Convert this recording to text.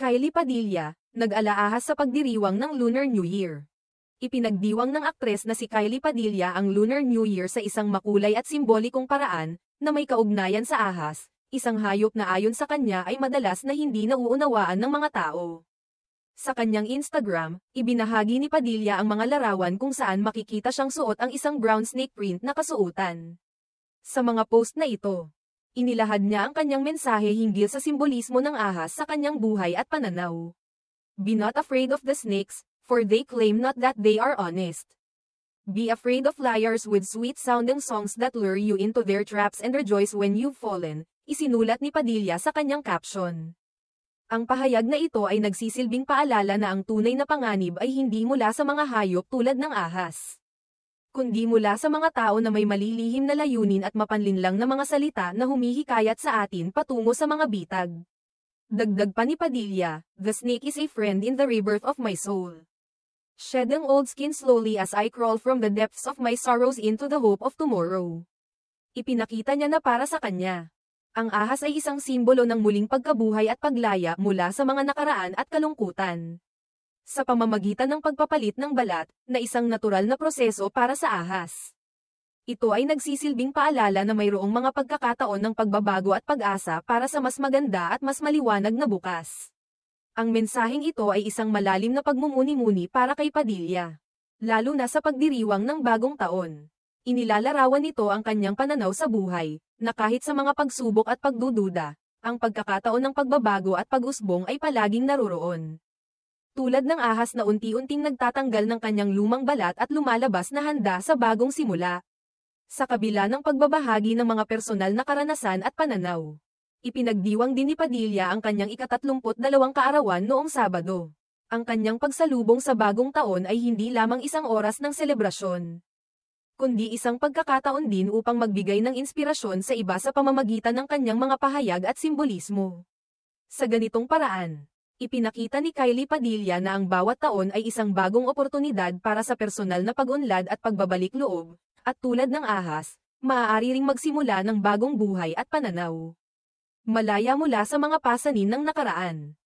Kylie Padilla, nag-alaahas sa pagdiriwang ng Lunar New Year. Ipinagdiwang ng aktres na si Kylie Padilla ang Lunar New Year sa isang makulay at simbolikong paraan, na may kaugnayan sa ahas, isang hayop na ayon sa kanya ay madalas na hindi nauunawaan ng mga tao. Sa kanyang Instagram, ibinahagi ni Padilla ang mga larawan kung saan makikita siyang suot ang isang brown snake print na kasuotan. Sa mga post na ito, inilahad niya ang kanyang mensahe hinggil sa simbolismo ng ahas sa kanyang buhay at pananaw. Be not afraid of the snakes, for they claim not that they are honest. Be afraid of liars with sweet-sounding songs that lure you into their traps and rejoice when you've fallen, isinulat ni Padilla sa kanyang caption. Ang pahayag na ito ay nagsisilbing paalala na ang tunay na panganib ay hindi mula sa mga hayop tulad ng ahas, kundi mula sa mga tao na may malilihim na layunin at mapanlinlang na mga salita na humihikayat sa atin patungo sa mga bitag. Dagdag pa ni Padilla, the snake is a friend in the rebirth of my soul. Shedding old skin slowly as I crawl from the depths of my sorrows into the hope of tomorrow. Ipinakita niya na para sa kanya, ang ahas ay isang simbolo ng muling pagkabuhay at paglaya mula sa mga nakaraan at kalungkutan. Sa pamamagitan ng pagpapalit ng balat, na isang natural na proseso para sa ahas. Ito ay nagsisilbing paalala na mayroong mga pagkakataon ng pagbabago at pag-asa para sa mas maganda at mas maliwanag na bukas. Ang mensaheng ito ay isang malalim na pagmumuni-muni para kay Padilla, lalo na sa pagdiriwang ng bagong taon. Inilalarawan nito ang kanyang pananaw sa buhay, na kahit sa mga pagsubok at pagdududa, ang pagkakataon ng pagbabago at pag-usbong ay palaging naroroon. Tulad ng ahas na unti-unting nagtatanggal ng kanyang lumang balat at lumalabas na handa sa bagong simula. Sa kabila ng pagbabahagi ng mga personal na karanasan at pananaw, ipinagdiwang din ni Padilla ang kanyang ika-32 kaarawan noong Sabado. Ang kanyang pagsalubong sa bagong taon ay hindi lamang isang oras ng selebrasyon, kundi isang pagkakataon din upang magbigay ng inspirasyon sa iba sa pamamagitan ng kanyang mga pahayag at simbolismo. Sa ganitong paraan, ipinakita ni Kylie Padilla na ang bawat taon ay isang bagong oportunidad para sa personal na pag-unlad at pagbabalik loob, at tulad ng ahas, maaari ring magsimula ng bagong buhay at pananaw. Malaya mula sa mga pasanin ng nakaraan.